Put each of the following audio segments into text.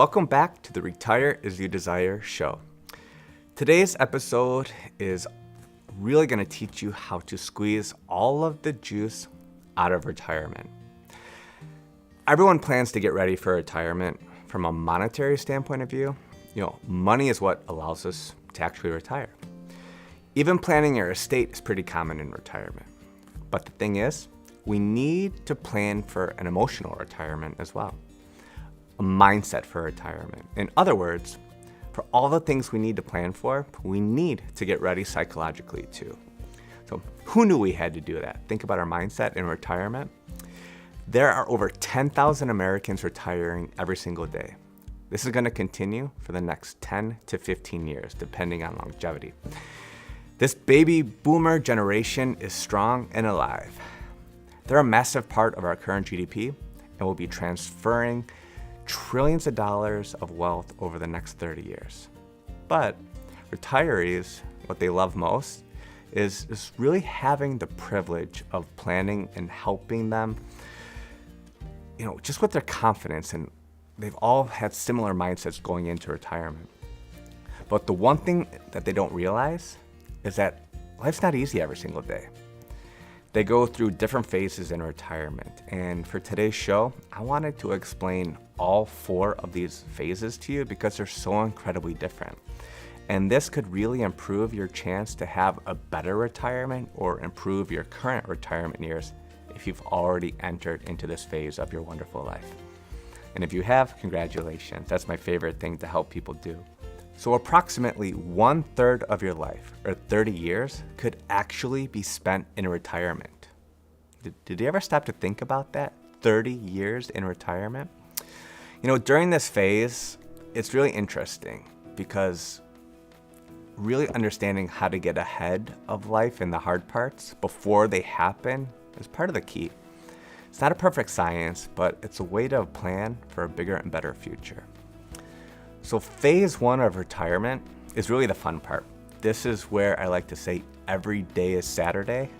Welcome back to the Retire As You Desire show. Today's episode is really going to teach you how to squeeze all of the juice out of retirement. Everyone plans to get ready for retirement from a monetary standpoint of view. Money is what allows us to actually retire. Even planning your estate is pretty common in retirement. But the thing is, we need to plan for an emotional retirement as well. A mindset for retirement. In other words, for all the things we need to plan for, we need to get ready psychologically too. So who knew we had to do that? Think about our mindset in retirement. There are over 10,000 Americans retiring every single day. This is going to continue for the next 10 to 15 years, depending on longevity. This baby boomer generation is strong and alive. They're a massive part of our current GDP and will be transferring trillions of dollars of wealth over the next 30 years. But retirees, what they love most is really having the privilege of planning and helping them, just with their confidence. And they've all had similar mindsets going into retirement. But the one thing that they don't realize is that life's not easy every single day. They go through different phases in retirement. And for today's show, I wanted to explain all 4 of these phases to you because they're so incredibly different. And this could really improve your chance to have a better retirement or improve your current retirement years if you've already entered into this phase of your wonderful life. And if you have, congratulations. That's my favorite thing to help people do. So approximately 1/3 of your life, or 30 years, could actually be spent in retirement. Did you ever stop to think about that? 30 years in retirement? During this phase, it's really interesting because really understanding how to get ahead of life and the hard parts before they happen is part of the key. It's not a perfect science, but it's a way to plan for a bigger and better future. So phase 1 of retirement is really the fun part. This is where I like to say every day is Saturday.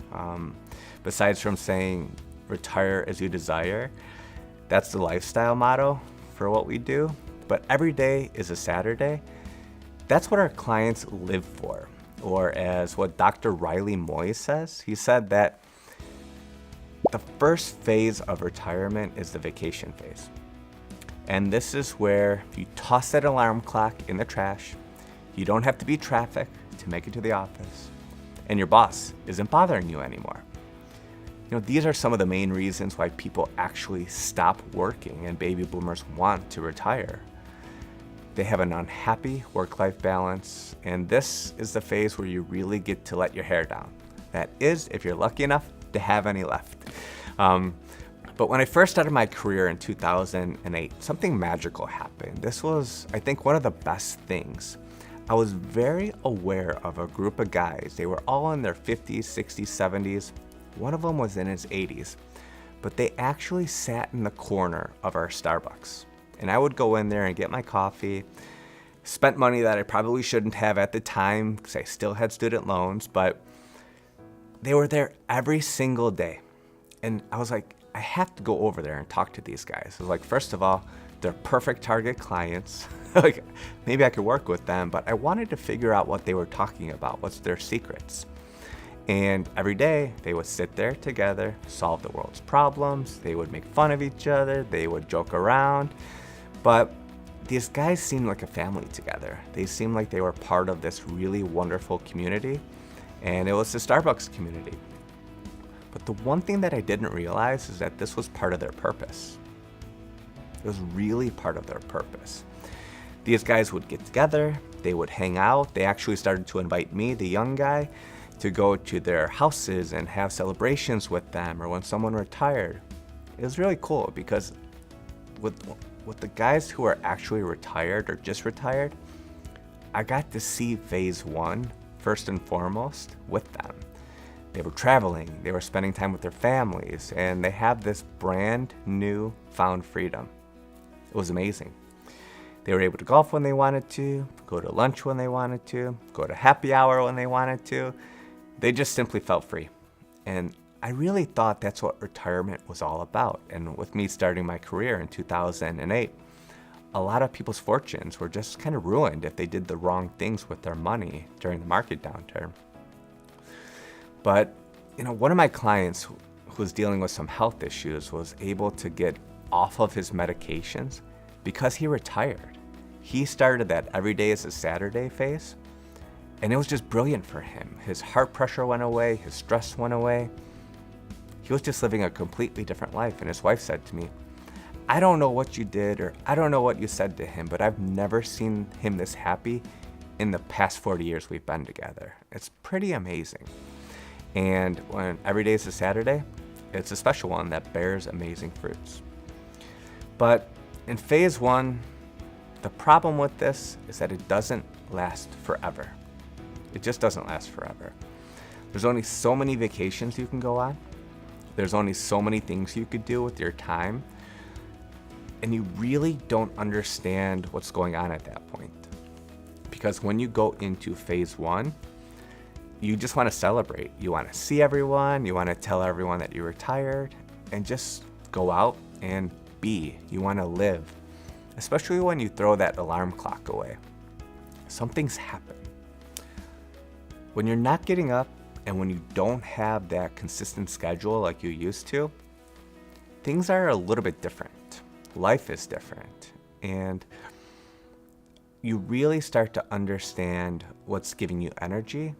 Besides from saying retire as you desire, that's the lifestyle motto for what we do. But every day is a Saturday. That's what our clients live for. Or as what Dr. Riley Moy says, he said that the first phase of retirement is the vacation phase. And this is where you toss that alarm clock in the trash. You don't have to beat traffic to make it to the office. And your boss isn't bothering you anymore. These are some of the main reasons why people actually stop working and baby boomers want to retire. They have an unhappy work-life balance, and this is the phase where you really get to let your hair down. That is, if you're lucky enough to have any left. But when I first started my career in 2008, something magical happened. This was, I think, one of the best things. I was very aware of a group of guys. They were all in their 50s, 60s, 70s. One of them was in his 80s. But they actually sat in the corner of our Starbucks. And I would go in there and get my coffee. Spent money that I probably shouldn't have at the time because I still had student loans. But they were there every single day. And I was like, I have to go over there and talk to these guys. I was like, first of all, they're perfect target clients. Like, maybe I could work with them, but I wanted to figure out what they were talking about. What's their secrets? And every day they would sit there together, solve the world's problems. They would make fun of each other. They would joke around. But these guys seemed like a family together. They seemed like they were part of this really wonderful community. And it was the Starbucks community. But the one thing that I didn't realize is that this was part of their purpose. It was really part of their purpose. These guys would get together, they would hang out. They actually started to invite me, the young guy, to go to their houses and have celebrations with them, or when someone retired. It was really cool because with the guys who are actually retired or just retired, I got to see phase 1 first and foremost with them. They were traveling, they were spending time with their families, and they have this brand new found freedom. It was amazing. They were able to golf when they wanted to, go to lunch when they wanted to, go to happy hour when they wanted to. They just simply felt free. And I really thought that's what retirement was all about. And with me starting my career in 2008, a lot of people's fortunes were just kind of ruined if they did the wrong things with their money during the market downturn. But, one of my clients who was dealing with some health issues was able to get off of his medications because he retired. He started that every day is a Saturday phase, and it was just brilliant for him. His heart pressure went away, his stress went away. He was just living a completely different life. And his wife said to me, I don't know what you did, or I don't know what you said to him, but I've never seen him this happy in the past 40 years we've been together. It's pretty amazing. And when every day is a Saturday, it's a special one that bears amazing fruits. But in phase 1, the problem with this is that it doesn't last forever. It just doesn't last forever. There's only so many vacations you can go on. There's only so many things you could do with your time. And you really don't understand what's going on at that point. Because when you go into phase 1, you just want to celebrate. You want to see everyone. You want to tell everyone that you're retired and just go out and be. You want to live, especially when you throw that alarm clock away. Something's happened. When you're not getting up and when you don't have that consistent schedule like you used to, things are a little bit different. Life is different. And you really start to understand what's giving you energy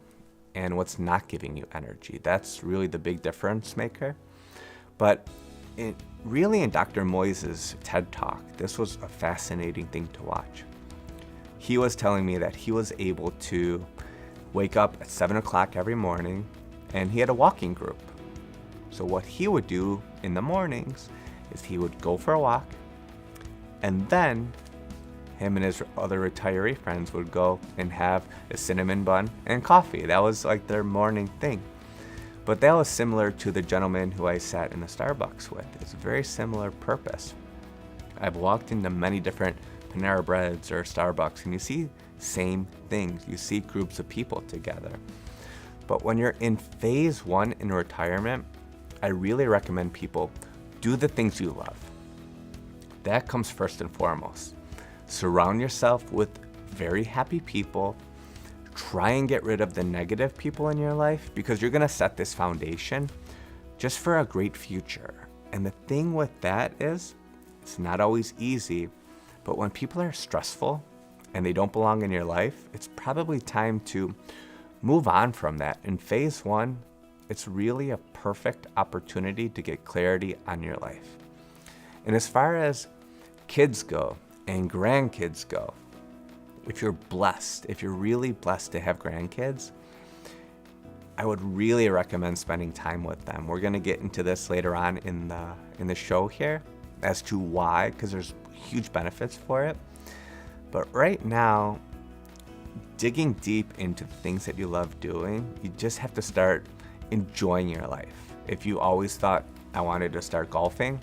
and what's not giving you energy. That's really the big difference maker. But in Dr. Moyes' TED Talk, this was a fascinating thing to watch. He was telling me that he was able to wake up at 7 o'clock every morning, and he had a walking group. So what he would do in the mornings is he would go for a walk, and then him and his other retiree friends would go and have a cinnamon bun and coffee. That was like their morning thing. But that was similar to the gentleman who I sat in the Starbucks with. It's a very similar purpose. I've walked into many different Panera Breads or Starbucks, and you see same things. You see groups of people together. But when you're in phase 1 in retirement, I really recommend people do the things you love. That comes first and foremost. Surround yourself with very happy people. Try and get rid of the negative people in your life, because you're going to set this foundation just for a great future. And the thing with that is, it's not always easy, but when people are stressful and they don't belong in your life, it's probably time to move on from that. In phase 1, it's really a perfect opportunity to get clarity on your life. And as far as kids go and grandkids go, if you're blessed, if you're really blessed to have grandkids, I would really recommend spending time with them. We're going to get into this later on in the show here as to why, because there's huge benefits for it. But right now, digging deep into the things that you love doing, you just have to start enjoying your life. If you always thought, I wanted to start golfing,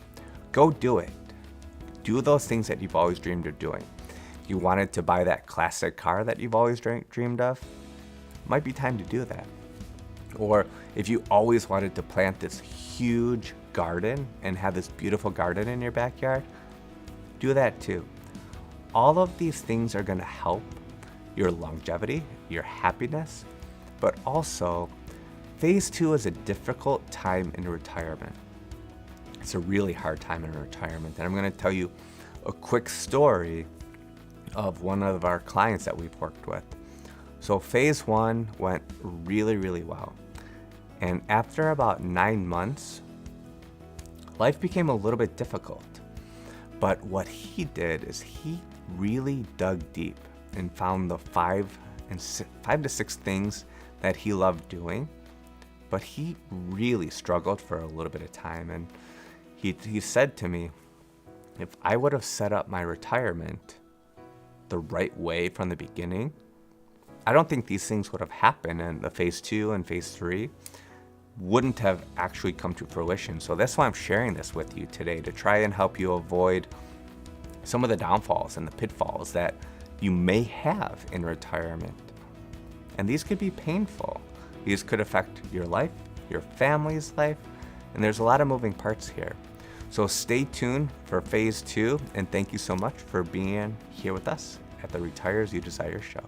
go do it. Do those things that you've always dreamed of doing. You wanted to buy that classic car that you've always dreamed of, might be time to do that. Or if you always wanted to plant this huge garden and have this beautiful garden in your backyard, do that too. All of these things are going to help your longevity, your happiness, but also phase 2 is a difficult time in retirement. It's a really hard time in retirement. And I'm going to tell you a quick story of one of our clients that we've worked with. So phase 1 went really, really well. And after about 9 months, life became a little bit difficult. But what he did is he really dug deep and found the 5 to 6 things that he loved doing. But he really struggled for a little bit of time. And he said to me, if I would have set up my retirement the right way from the beginning, I don't think these things would have happened, and the phase 2 and phase 3 wouldn't have actually come to fruition. So that's why I'm sharing this with you today, to try and help you avoid some of the downfalls and the pitfalls that you may have in retirement. And these could be painful. These could affect your life, your family's life, and there's a lot of moving parts here. So stay tuned for phase 2, and thank you so much for being here with us at the Retire As You Desire show.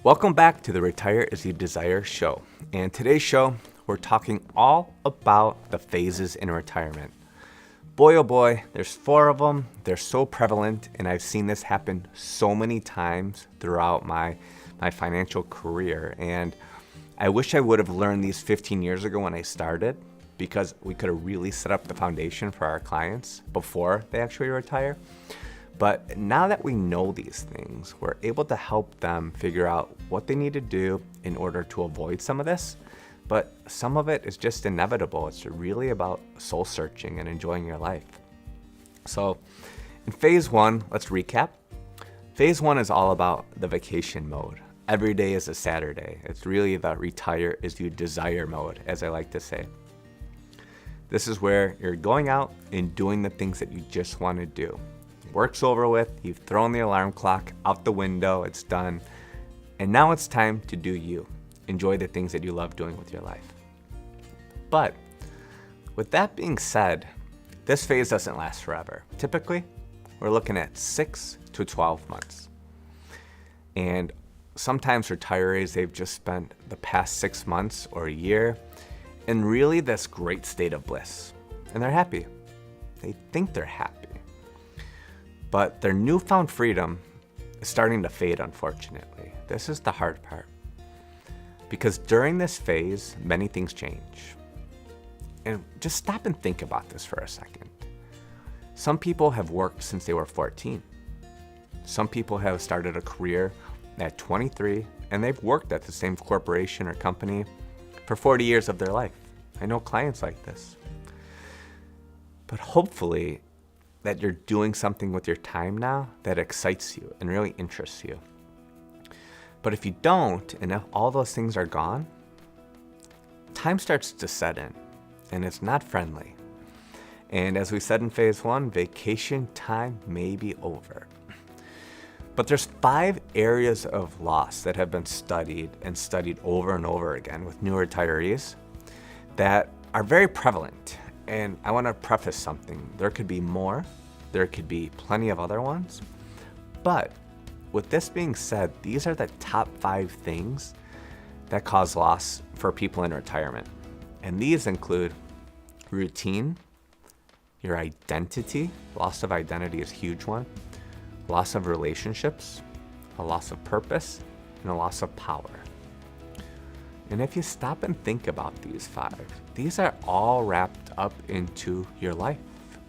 Welcome back to the Retire As You Desire show. And today's show, we're talking all about the phases in retirement. Boy, oh boy, there's 4 of them. They're so prevalent, and I've seen this happen so many times throughout my financial career. And I wish I would have learned these 15 years ago when I started, because we could have really set up the foundation for our clients before they actually retire. But now that we know these things, we're able to help them figure out what they need to do in order to avoid some of this. But some of it is just inevitable. It's really about soul searching and enjoying your life. So in phase 1, let's recap. Phase 1 is all about the vacation mode. Every day is a Saturday. It's really the retire as you desire mode, as I like to say. This is where you're going out and doing the things that you just want to do. Work's over with, you've thrown the alarm clock out the window, it's done. And now it's time to do you. Enjoy the things that you love doing with your life. But with that being said, this phase doesn't last forever. Typically, we're looking at 6 to 12 months. And sometimes retirees, they've just spent the past 6 months or a year in really this great state of bliss. And they're happy. They think they're happy. But their newfound freedom is starting to fade, unfortunately. This is the hard part. Because during this phase, many things change. And just stop and think about this for a second. Some people have worked since they were 14. Some people have started a career at 23, and they've worked at the same corporation or company for 40 years of their life. I know clients like this. But hopefully that you're doing something with your time now that excites you and really interests you. But if you don't, and if all those things are gone, time starts to set in, and it's not friendly. And as we said in phase 1, vacation time may be over. But there's 5 areas of loss that have been studied and studied over and over again with new retirees that are very prevalent. And I want to preface something. There could be more. There could be plenty of other ones. But with this being said, these are the top 5 things that cause loss for people in retirement. And these include routine, your identity. Loss of identity is a huge one. Loss of relationships, a loss of purpose, and a loss of power. And if you stop and think about these 5, these are all wrapped up into your life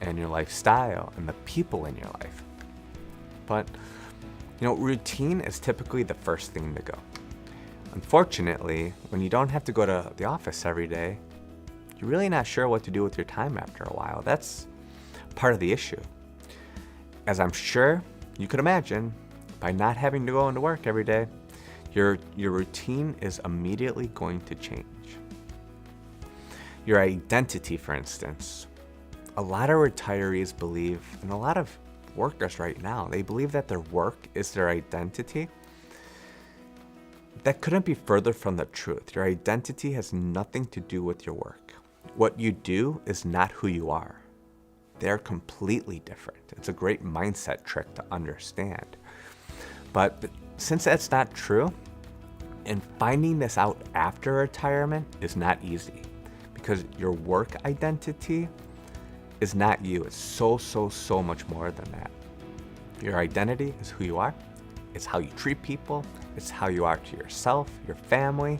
and your lifestyle and the people in your life. But routine is typically the first thing to go. Unfortunately, when you don't have to go to the office every day, you're really not sure what to do with your time after a while. That's part of the issue. As I'm sure you could imagine, by not having to go into work every day, your routine is immediately going to change. Your identity, for instance. A lot of retirees believe, and a lot of workers right now, they believe that their work is their identity. That couldn't be further from the truth. Your identity has nothing to do with your work. What you do is not who you are. They're completely different. It's a great mindset trick to understand. But since that's not true, and finding this out after retirement is not easy, because your work identity is not you. It's so much more than that. Your identity is who you are. It's how you treat people. It's how you are to yourself, your family.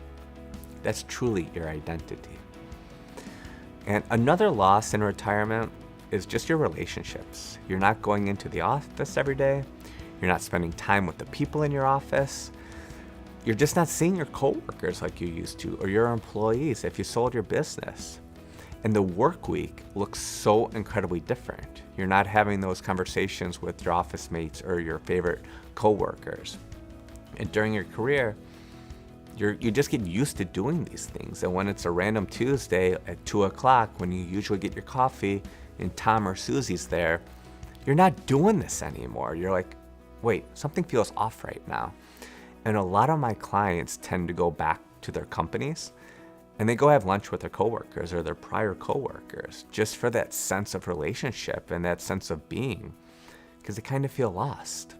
That's truly your identity. And another loss in retirement is just your relationships. You're not going into the office every day. You're not spending time with the people in your office. You're just not seeing your coworkers like you used to, or your employees if you sold your business. And the work week looks so incredibly different. You're not having those conversations with your office mates or your favorite coworkers. And during your career, you just get used to doing these things. And when it's a random Tuesday at 2 o'clock, when you usually get your coffee and Tom or Susie's there, you're not doing this anymore. You're like, wait, something feels off right now. And a lot of my clients tend to go back to their companies And they go have lunch with their coworkers or their prior coworkers just for that sense of relationship and that sense of being, because they kind of feel lost.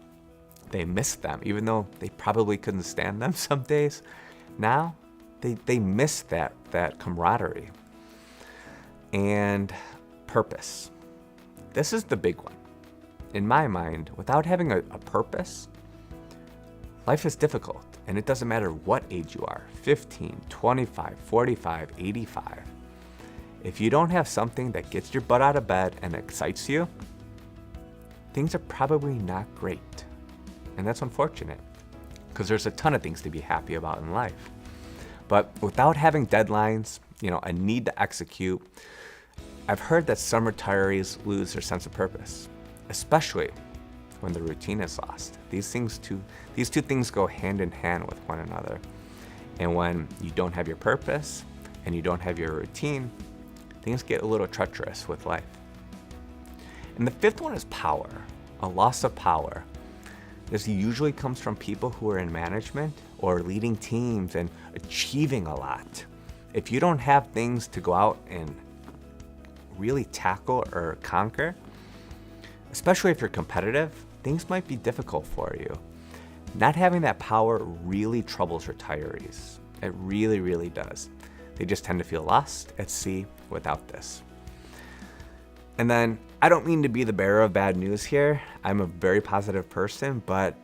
They miss them, even though they probably couldn't stand them some days. Now, they miss that camaraderie. And purpose. This is the big one. In my mind, without having a purpose, life is difficult. And it doesn't matter what age you are, 15, 25, 45, 85. If you don't have something that gets your butt out of bed and excites you, things are probably not great. And that's unfortunate, because there's a ton of things to be happy about in life. But without having deadlines, a need to execute, I've heard that some retirees lose their sense of purpose, especially when the routine is lost. These two things go hand in hand with one another. And when you don't have your purpose and you don't have your routine, things get a little treacherous with life. And the fifth one is power, a loss of power. This usually comes from people who are in management or leading teams and achieving a lot. If you don't have things to go out and really tackle or conquer, especially if you're competitive, things might be difficult for you. Not having that power really troubles retirees. It really, really does. They just tend to feel lost at sea without this. And then, I don't mean to be the bearer of bad news here. I'm a very positive person, but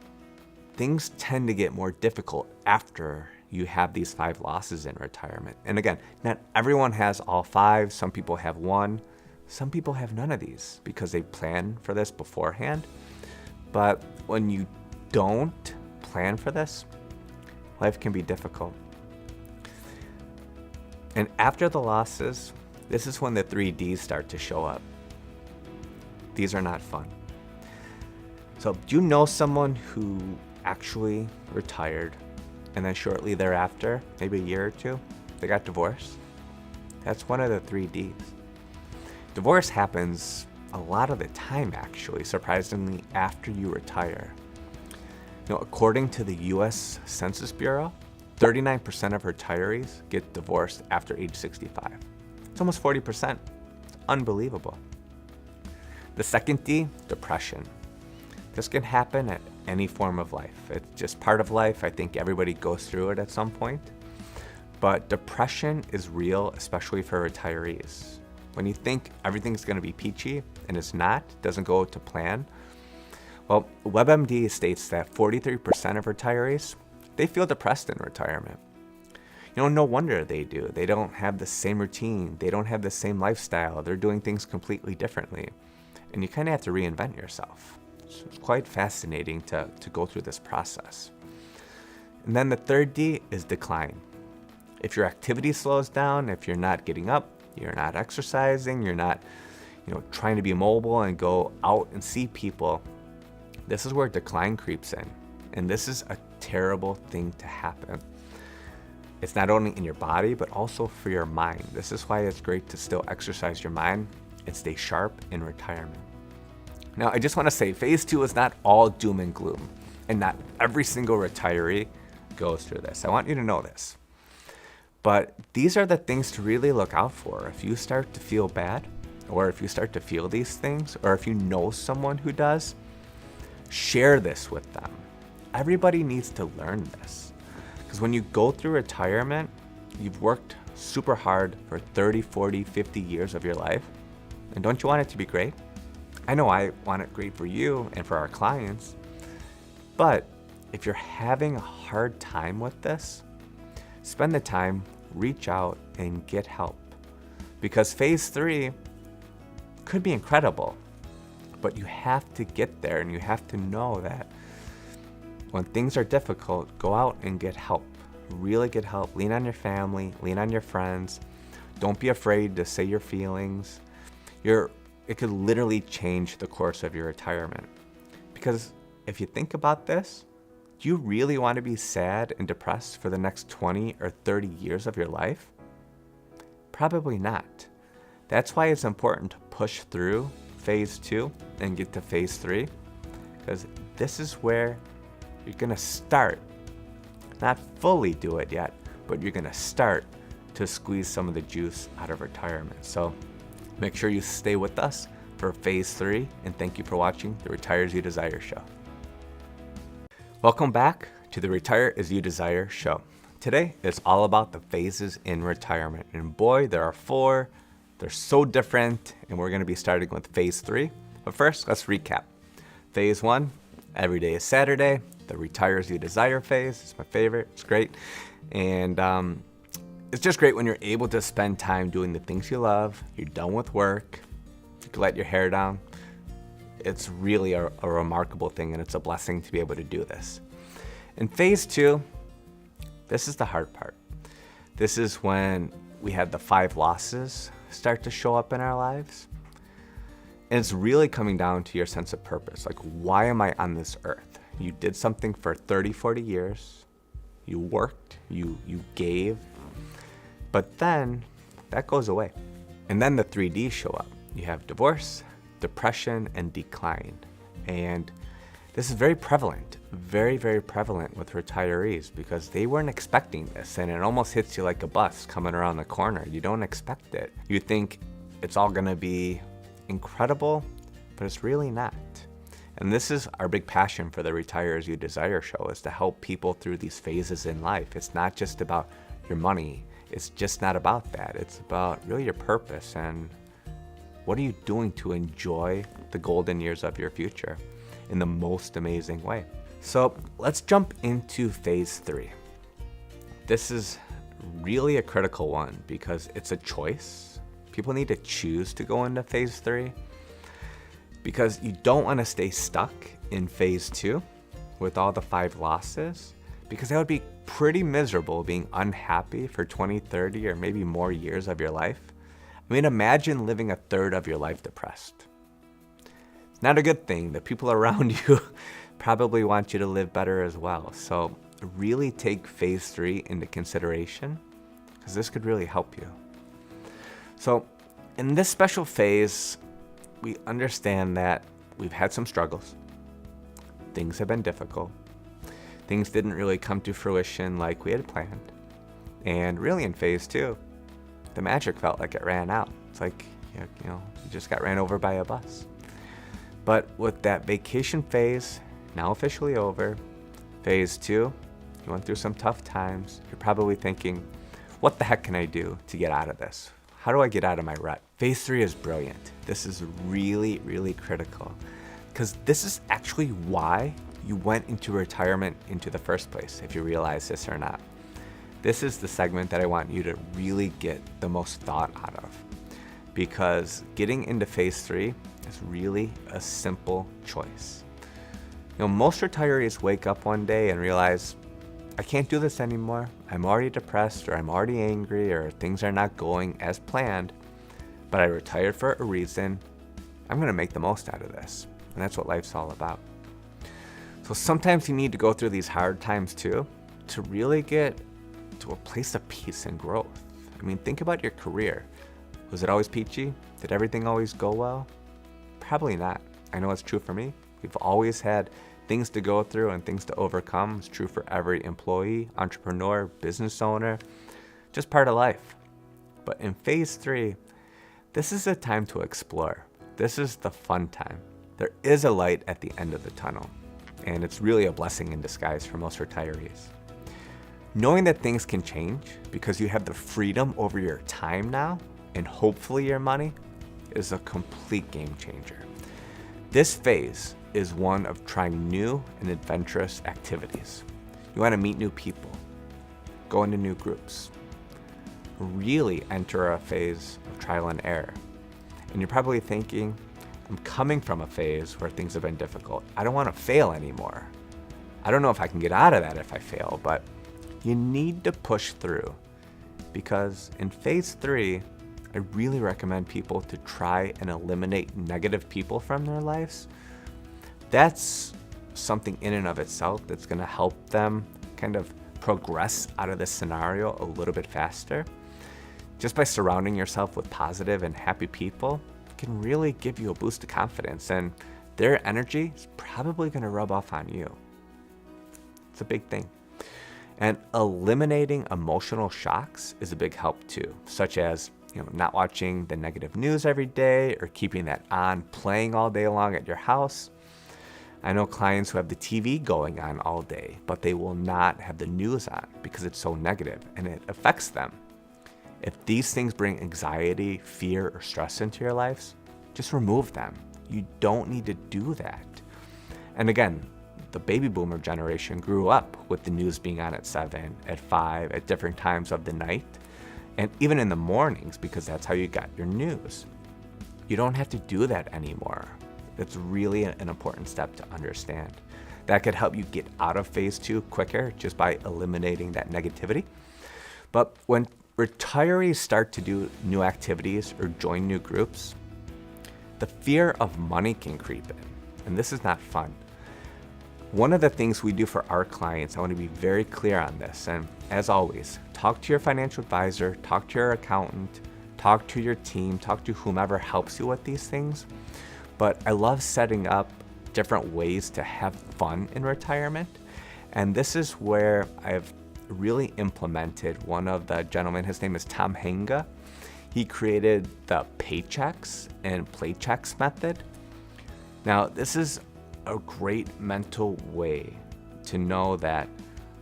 things tend to get more difficult after you have these 5 losses in retirement. And again, not everyone has all 5. Some people have 1. Some people have none of these because they plan for this beforehand. But when you don't plan for this, life can be difficult. And after the losses, this is when the 3 Ds start to show up. These are not fun. So do you know someone who actually retired and then shortly thereafter, maybe a year or 2, they got divorced? That's one of the 3 Ds. Divorce happens a lot of the time, actually, surprisingly, after you retire. According to the U.S. Census Bureau, 39% of retirees get divorced after age 65. It's almost 40%. It's unbelievable. The second D, depression. This can happen at any form of life. It's just part of life. I think everybody goes through it at some point. But depression is real, especially for retirees. When you think everything's going to be peachy and it's not, doesn't go to plan. Well, WebMD states that 43% of retirees, they feel depressed in retirement. No wonder they do. They don't have the same routine. They don't have the same lifestyle. They're doing things completely differently. And you kind of have to reinvent yourself. So it's quite fascinating to go through this process. And then the third D is decline. If your activity slows down, if you're not getting up, you're not exercising, you're not trying to be mobile and go out and see people, this is where decline creeps in. And this is a terrible thing to happen. It's not only in your body, but also for your mind. This is why it's great to still exercise your mind and stay sharp in retirement. Now, I just want to say, phase 2 is not all doom and gloom, and not every single retiree goes through this. I want you to know this. But these are the things to really look out for. If you start to feel bad, or if you start to feel these things, or if you know someone who does, share this with them. Everybody needs to learn this. Because when you go through retirement, you've worked super hard for 30, 40, 50 years of your life. And don't you want it to be great? I know I want it great for you and for our clients. But if you're having a hard time with this, spend the time, reach out, and get help. Because phase 3 could be incredible, but you have to get there, and you have to know that when things are difficult, go out and get help. Really get help. Lean on your family, lean on your friends. Don't be afraid to say your feelings. It could literally change the course of your retirement. Because if you think about this, do you really want to be sad and depressed for the next 20 or 30 years of your life? Probably not. That's why it's important to push through phase 2 and get to phase 3, because this is where you're going to start, not fully do it yet, but you're going to start to squeeze some of the juice out of retirement. So make sure you stay with us for phase 3, and thank you for watching the Retire As You Desire show. Welcome back to the Retire As You Desire show. Today is all about the phases in retirement, and boy, there are 4. They're so different, and we're going to be starting with phase 3. But first, let's recap. Phase 1, every day is Saturday. The Retire As You Desire phase is my favorite. It's great. And it's just great when you're able to spend time doing the things you love. You're done with work. You can let your hair down. It's really a remarkable thing, and it's a blessing to be able to do this. In phase 2, this is the hard part. This is when we had the 5 losses start to show up in our lives. And it's really coming down to your sense of purpose. Like, why am I on this earth? You did something for 30, 40 years. You worked, you gave, but then that goes away. And then the 3Ds show up. You have divorce, depression, and decline. And this is very prevalent, very, very prevalent with retirees because they weren't expecting this, and it almost hits you like a bus coming around the corner. You don't expect it. You think it's all gonna be incredible, but it's really not. And this is our big passion for the Retire As You Desire show, is to help people through these phases in life. It's not just about your money. It's just not about that. It's about really your purpose and what are you doing to enjoy the golden years of your future in the most amazing way. So let's jump into phase 3. This is really a critical one because it's a choice. People need to choose to go into phase 3. Because you don't want to stay stuck in phase 2 with all the 5 losses, because that would be pretty miserable being unhappy for 20, 30, or maybe more years of your life. I mean, imagine living a third of your life depressed. It's not a good thing. The people around you probably want you to live better as well. So really take phase 3 into consideration, because this could really help you. So in this special phase, we understand that we've had some struggles. Things have been difficult. Things didn't really come to fruition like we had planned. And really in phase 2, the magic felt like it ran out. It's like, you just got ran over by a bus. But with that vacation phase now officially over, phase 2, you went through some tough times. You're probably thinking, what the heck can I do to get out of this? How do I get out of my rut? Phase 3 is brilliant. This is really, really critical because this is actually why you went into retirement into the first place, if you realize this or not. This is the segment that I want you to really get the most thought out of, because getting into phase 3 is really a simple choice. Most retirees wake up one day and realize, I can't do this anymore. I'm already depressed, or I'm already angry, or things are not going as planned, but I retired for a reason. I'm gonna make the most out of this. And that's what life's all about. So sometimes you need to go through these hard times too, to really get to a place of peace and growth. I mean, think about your career. Was it always peachy? Did everything always go well? Probably not. I know it's true for me. We've always had things to go through and things to overcome. It's true for every employee, entrepreneur, business owner, just part of life. But in phase 3, this is a time to explore. This is the fun time. There is a light at the end of the tunnel, and it's really a blessing in disguise for most retirees. Knowing that things can change because you have the freedom over your time now, and hopefully your money, is a complete game changer. This phase is one of trying new and adventurous activities. You want to meet new people, go into new groups, really enter a phase of trial and error. And you're probably thinking, I'm coming from a phase where things have been difficult. I don't want to fail anymore. I don't know if I can get out of that if I fail, but you need to push through, because in phase 3, I really recommend people to try and eliminate negative people from their lives. That's something in and of itself that's going to help them kind of progress out of this scenario a little bit faster. Just by surrounding yourself with positive and happy people can really give you a boost of confidence, and their energy is probably going to rub off on you. It's a big thing. And eliminating emotional shocks is a big help too, such as not watching the negative news every day or keeping that on playing all day long at your house. I know clients who have the TV going on all day, but they will not have the news on because it's so negative and it affects them. If these things bring anxiety, fear, or stress into your lives, just remove them. You don't need to do that. And again, the baby boomer generation grew up with the news being on at 7, at 5, at different times of the night, and even in the mornings because that's how you got your news. You don't have to do that anymore. That's really an important step to understand. That could help you get out of phase 2 quicker just by eliminating that negativity. But when retirees start to do new activities or join new groups, the fear of money can creep in, and this is not fun. One of the things we do for our clients, I want to be very clear on this, and as always, talk to your financial advisor, talk to your accountant, talk to your team, talk to whomever helps you with these things. But I love setting up different ways to have fun in retirement, and this is where I've really implemented one of the gentlemen. His name is Tom Henga. He created the paychecks and playchecks method. Now, this is a great mental way to know that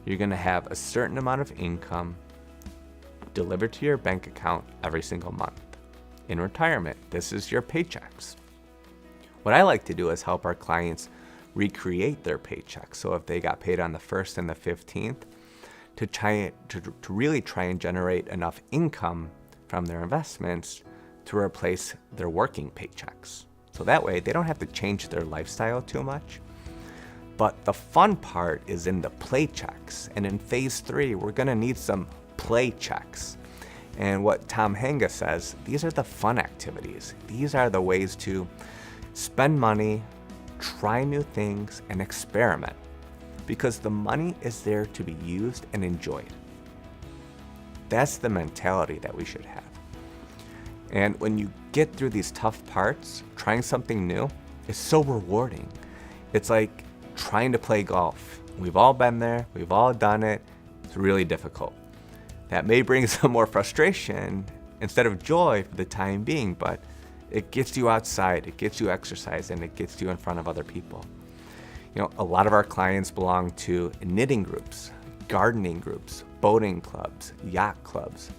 you're going to have a certain amount of income delivered to your bank account every single month. In retirement, this is your paychecks. What I like to do is help our clients recreate their paychecks. So if they got paid on the 1st and the 15th, to really try and generate enough income from their investments to replace their working paychecks. So that way they don't have to change their lifestyle too much. But the fun part is in the play checks. And in phase 3, we're gonna need some play checks. And what Tom Henga says, these are the fun activities. These are the ways to spend money, try new things, and experiment. Because the money is there to be used and enjoyed. That's the mentality that we should have. And when you get through these tough parts, trying something new is so rewarding. It's like trying to play golf. We've all been there, we've all done it. It's really difficult. That may bring some more frustration instead of joy for the time being, but it gets you outside, it gets you exercise, and it gets you in front of other people. A lot of our clients belong to knitting groups, gardening groups, boating clubs, yacht clubs.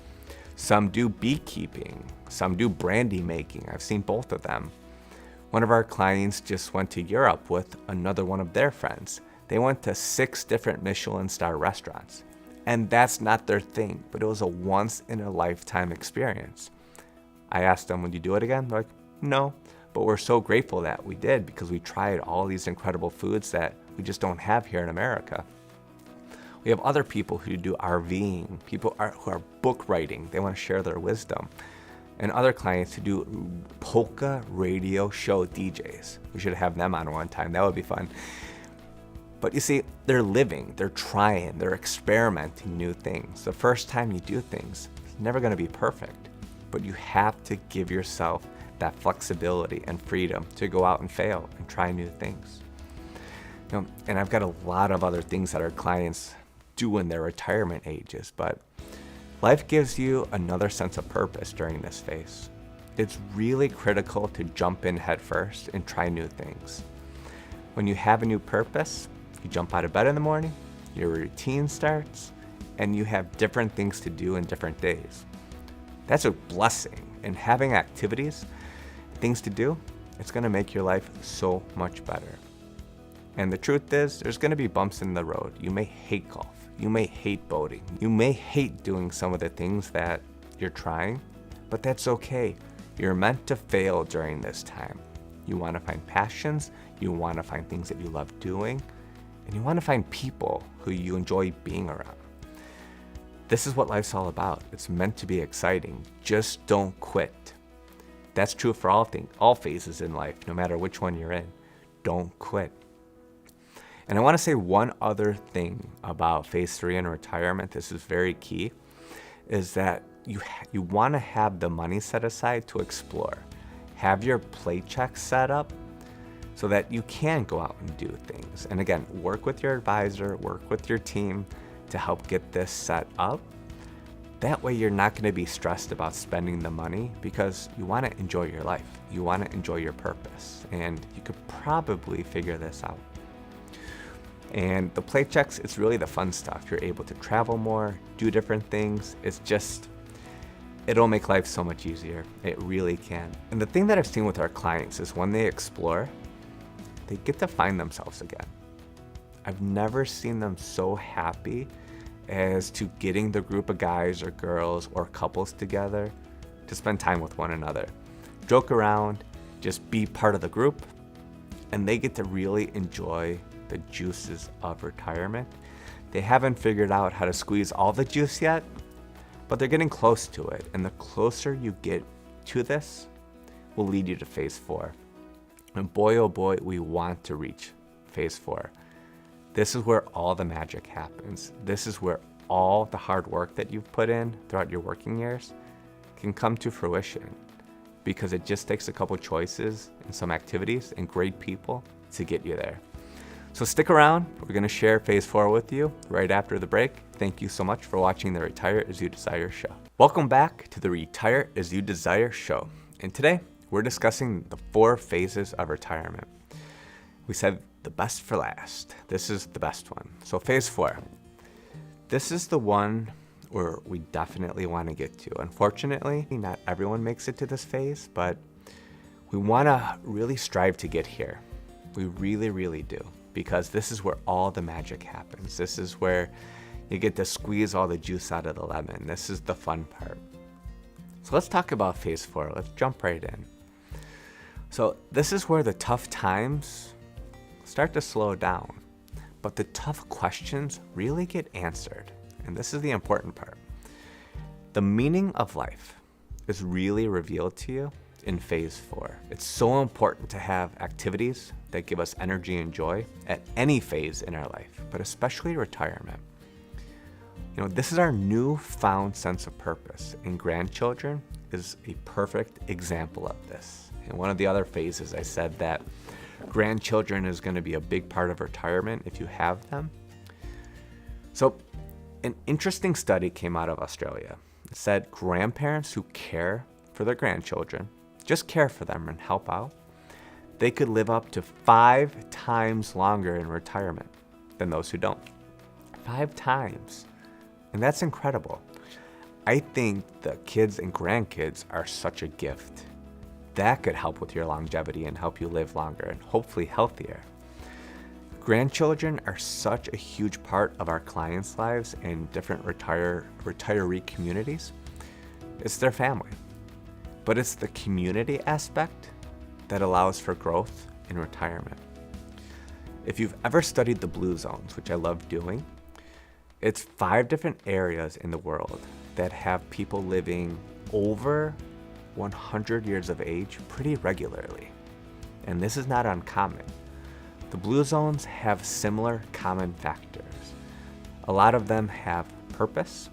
Some do beekeeping, some do brandy making. I've seen both of them. One of our clients just went to Europe with another one of their friends. They went to 6 different Michelin star restaurants. And that's not their thing, but it was a once in a lifetime experience. I asked them, would you do it again? They're like, no, but we're so grateful that we did because we tried all these incredible foods that we just don't have here in America. We have other people who do RVing, who are book writing. They want to share their wisdom. And other clients who do polka radio show DJs. We should have them on one time. That would be fun. But you see, they're living, they're trying, they're experimenting new things. The first time you do things, it's never going to be perfect. But you have to give yourself that flexibility and freedom to go out and fail and try new things. And I've got a lot of other things that our clients do in their retirement ages, but life gives you another sense of purpose during this phase. It's really critical to jump in head first and try new things. When you have a new purpose, you jump out of bed in the morning, your routine starts, and you have different things to do in different days. That's a blessing, and having activities, things to do, it's going to make your life so much better. And the truth is, there's going to be bumps in the road. You may hate golf. You may hate boating. You may hate doing some of the things that you're trying, but that's okay. You're meant to fail during this time. You want to find passions, you want to find things that you love doing, and you want to find people who you enjoy being around. This is what life's all about. It's meant to be exciting. Just don't quit. That's true for all phases in life, no matter which one you're in. Don't quit. And I want to say one other thing about phase 3 in retirement. This is very key, is that you want to have the money set aside to explore. Have your paycheck set up so that you can go out and do things. And again, work with your advisor, work with your team to help get this set up. That way you're not going to be stressed about spending the money because you want to enjoy your life. You want to enjoy your purpose, and you could probably figure this out. And the play checks, it's really the fun stuff. You're able to travel more, do different things. It'll make life so much easier. It really can. And the thing that I've seen with our clients is when they explore, they get to find themselves again. I've never seen them so happy as to getting the group of guys or girls or couples together to spend time with one another. Joke around, just be part of the group, and they get to really enjoy the juices of retirement. They haven't figured out how to squeeze all the juice yet, but they're getting close to it. And the closer you get to this will lead you to phase 4. And boy, oh boy, we want to reach phase 4. This is where all the magic happens. This is where all the hard work that you've put in throughout your working years can come to fruition, because it just takes a couple choices and some activities and great people to get you there. So stick around. We're going to share phase 4 with you right after the break. Thank you so much for watching the Retire As You Desire show. Welcome back to the Retire As You Desire show. And today we're discussing the 4 phases of retirement. We said the best for last. This is the best one. So phase 4. This is the one where we definitely want to get to. Unfortunately, not everyone makes it to this phase, but we want to really strive to get here. We really, really do. Because this is where all the magic happens. This is where you get to squeeze all the juice out of the lemon. This is the fun part. So let's talk about phase 4. Let's jump right in. So this is where the tough times start to slow down, but the tough questions really get answered. And this is the important part. The meaning of life is really revealed to you in phase 4. It's so important to have activities that give us energy and joy at any phase in our life, but especially retirement. This is our newfound sense of purpose, and grandchildren is a perfect example of this. In one of the other phases, I said that grandchildren is going to be a big part of retirement if you have them. So an interesting study came out of Australia. It said grandparents who care for their grandchildren, just care for them and help out, they could live up to 5 times longer in retirement than those who don't. 5 times. And that's incredible. I think the kids and grandkids are such a gift. That could help with your longevity and help you live longer and hopefully healthier. Grandchildren are such a huge part of our clients' lives in different retiree communities. It's their family. But it's the community aspect that allows for growth in retirement. If you've ever studied the blue zones, which I love doing, it's 5 different areas in the world that have people living over 100 years of age pretty regularly. And this is not uncommon. The blue zones have similar common factors. A lot of them have purpose.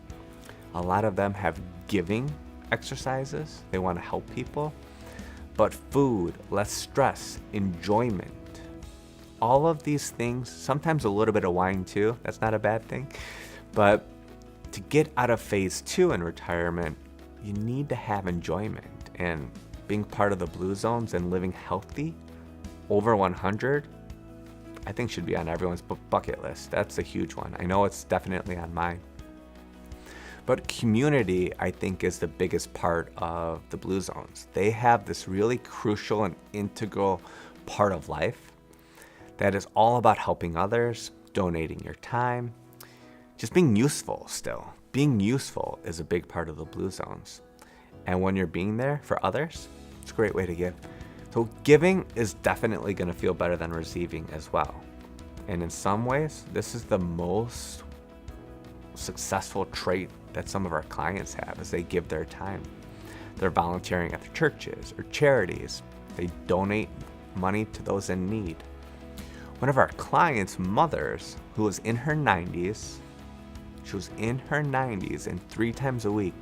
A lot of them have giving exercises. They want to help people. But food, less stress, enjoyment, all of these things, sometimes a little bit of wine too, that's not a bad thing. But to get out of phase 2 in retirement, you need to have enjoyment. And being part of the blue zones and living healthy over 100, I think should be on everyone's bucket list. That's a huge one. I know it's definitely on mine. But community, I think, is the biggest part of the blue zones. They have this really crucial and integral part of life that is all about helping others, donating your time, just being useful still. Being useful is a big part of the blue zones. And when you're being there for others, it's a great way to give. So giving is definitely going to feel better than receiving as well. And in some ways, this is the most successful trait that some of our clients have, is they give their time. They're volunteering at the churches or charities. They donate money to those in need. One of our clients' mothers, who was in her 90s, she was in her 90s and 3 times a week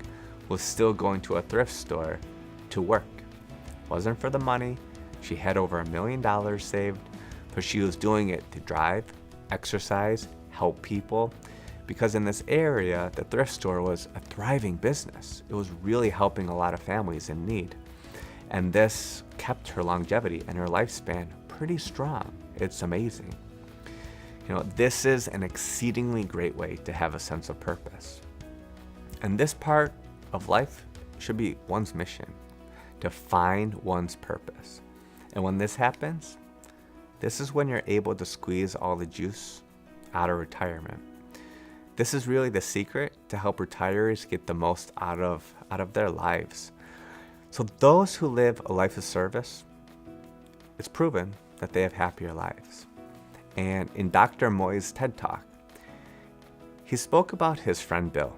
was still going to a thrift store to work. Wasn't for the money. She had over $1 million saved, but she was doing it to drive, exercise, help people, because in this area, the thrift store was a thriving business. It was really helping a lot of families in need. And this kept her longevity and her lifespan pretty strong. It's amazing. This is an exceedingly great way to have a sense of purpose. And this part of life should be one's mission, to find one's purpose. And when this happens, this is when you're able to squeeze all the juice out of retirement. This is really the secret to help retirees get the most out of their lives. So those who live a life of service, it's proven that they have happier lives. And in Dr. Moy's TED Talk, he spoke about his friend Bill.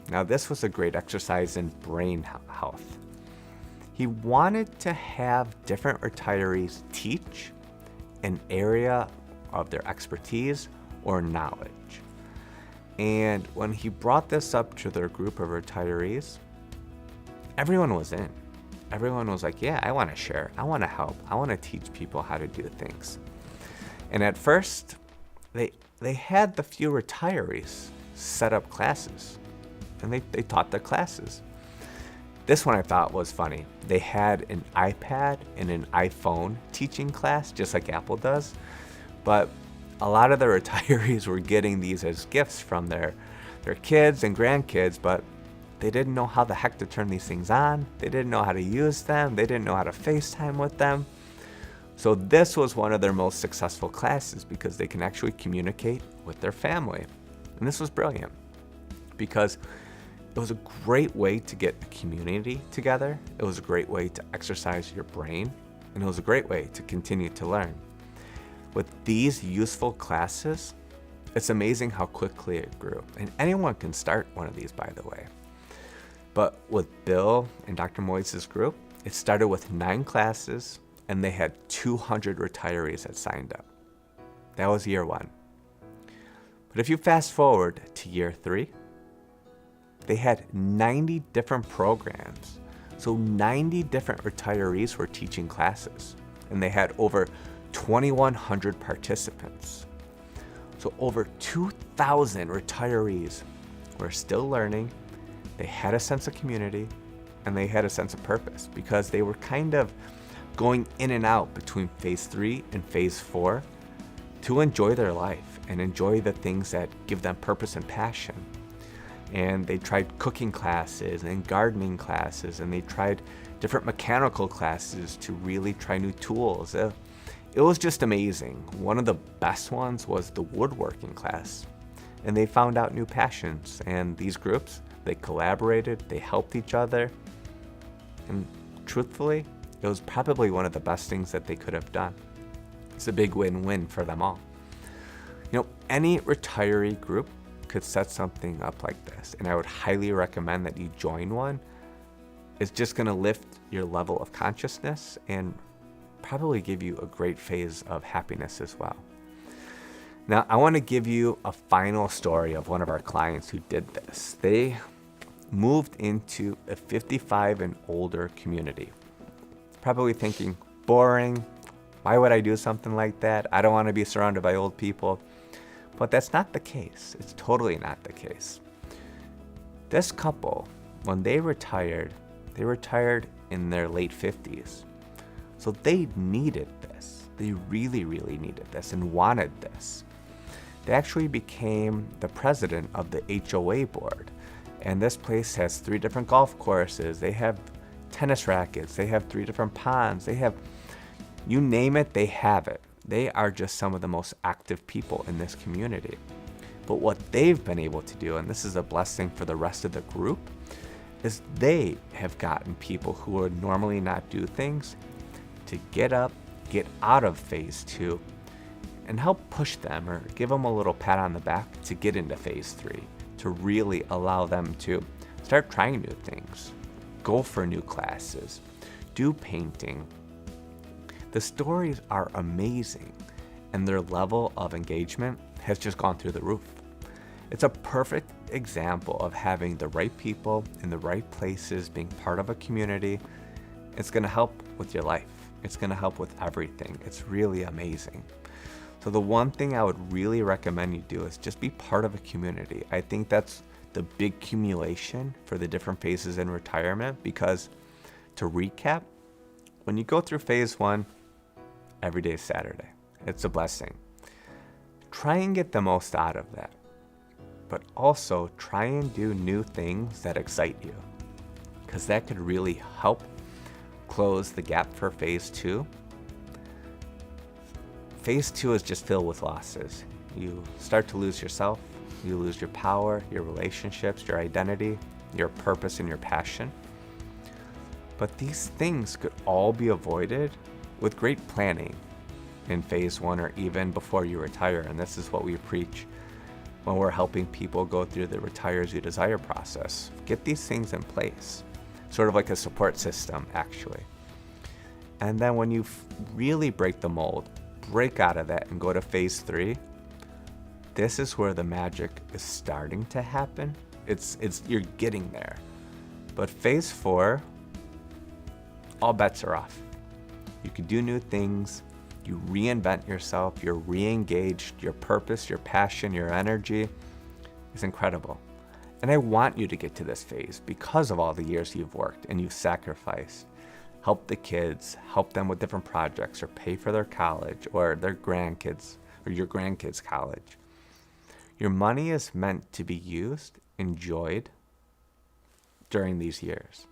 Now this was a great exercise in brain health. He wanted to have different retirees teach an area of their expertise or knowledge. And when he brought this up to their group of retirees, everyone was in. Everyone was like, yeah, I want to share. I want to help. I want to teach people how to do things. And at first, they had the few retirees set up classes. And they taught their classes. This one I thought was funny. They had an iPad and an iPhone teaching class, just like Apple does. But a lot of the retirees were getting these as gifts from their kids and grandkids, but they didn't know how the heck to turn these things on. They didn't know how to use them. They didn't know how to FaceTime with them. So this was one of their most successful classes because they can actually communicate with their family. And this was brilliant because it was a great way to get a community together. It was a great way to exercise your brain. And it was a great way to continue to learn. With these useful classes, it's amazing how quickly it grew. And anyone can start one of these, by the way. But with Bill and Dr. Moyes' group, it started with 9 classes, and they had 200 retirees that signed up. That was year 1. But if you fast forward to year 3, they had 90 different programs. So 90 different retirees were teaching classes, and they had over 2,100 participants. So over 2,000 retirees were still learning. They had a sense of community, and they had a sense of purpose because they were kind of going in and out between phase 3 and phase 4 to enjoy their life and enjoy the things that give them purpose and passion. And they tried cooking classes and gardening classes, and they tried different mechanical classes to really try new tools. It was just amazing. One of the best ones was the woodworking class, and they found out new passions. And these groups, they collaborated, they helped each other, and truthfully, it was probably one of the best things that they could have done. It's a big win-win for them all. Any retiree group could set something up like this, and I would highly recommend that you join one. It's just going to lift your level of consciousness and probably give you a great phase of happiness as well. Now, I want to give you a final story of one of our clients who did this. They moved into a 55 and older community. Probably thinking, boring, why would I do something like that? I don't want to be surrounded by old people. But that's not the case. It's totally not the case. This couple, when they retired in their late 50s. So they needed this. They really, really needed this and wanted this. They actually became the president of the HOA board. And this place has 3 different golf courses. They have tennis rackets. They have 3 different ponds. They have, you name it, they have it. They are just some of the most active people in this community. But what they've been able to do, and this is a blessing for the rest of the group, is they have gotten people who would normally not do things to get up, get out of phase 2, and help push them or give them a little pat on the back to get into phase 3, to really allow them to start trying new things, go for new classes, do painting. The stories are amazing, and their level of engagement has just gone through the roof. It's a perfect example of having the right people in the right places, being part of a community. It's going to help with your life. It's going to help with everything. It's really amazing. So the one thing I would really recommend you do is just be part of a community. I think that's the big accumulation for the different phases in retirement, because to recap, when you go through phase 1, every day is Saturday. It's a blessing. Try and get the most out of that, but also try and do new things that excite you, because that could really help close the gap for phase 2. Phase 2 is just filled with losses. You start to lose yourself, you lose your power, your relationships, your identity, your purpose, and your passion. But these things could all be avoided with great planning in phase 1 or even before you retire. And this is what we preach when we're helping people go through the Retire As You Desire process. Get these things in place, sort of like a support system, actually. And then when you really break the mold, break out of that and go to phase 3, this is where the magic is starting to happen. You're getting there. But phase 4, all bets are off. You can do new things, you reinvent yourself, you're re-engaged, your purpose, your passion, your energy is incredible. And I want you to get to this phase because of all the years you've worked and you've sacrificed. Help the kids, help them with different projects, or pay for their college or their grandkids or your grandkids' college. Your money is meant to be used, enjoyed during these years.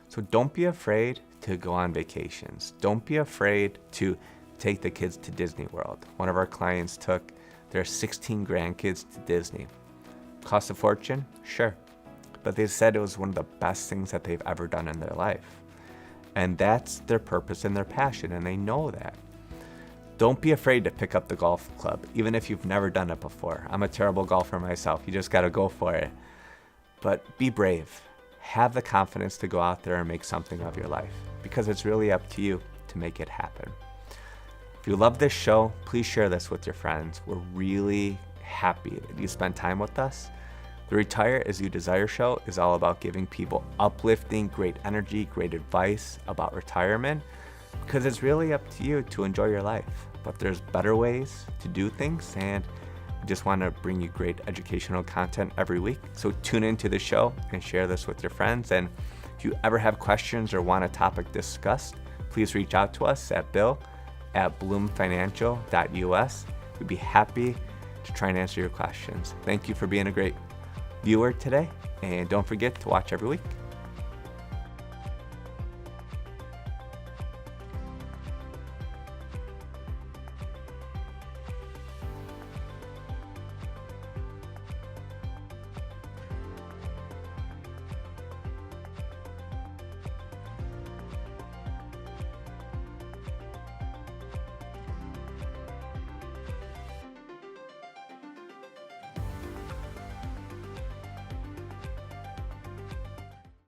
So don't be afraid to go on vacations. Don't be afraid to take the kids to Disney World. One of our clients took their 16 grandkids to Disney. Cost a fortune? Sure. But they said it was one of the best things that they've ever done in their life. And that's their purpose and their passion, and they know that. Don't be afraid to pick up the golf club, even if you've never done it before. I'm a terrible golfer myself. You just got to go for it. But be brave. Have the confidence to go out there and make something of your life, because it's really up to you to make it happen. If you love this show, please share this with your friends. We're really happy that you spent time with us. The Retire As You Desire show is all about giving people uplifting, great energy, great advice about retirement, because it's really up to you to enjoy your life. But there's better ways to do things, and we just want to bring you great educational content every week. So tune into the show and share this with your friends. And if you ever have questions or want a topic discussed, please reach out to us at bill@bloomfinancial.us. We'd be happy to try and answer your questions. Thank you for being a great viewer today, and don't forget to watch every week.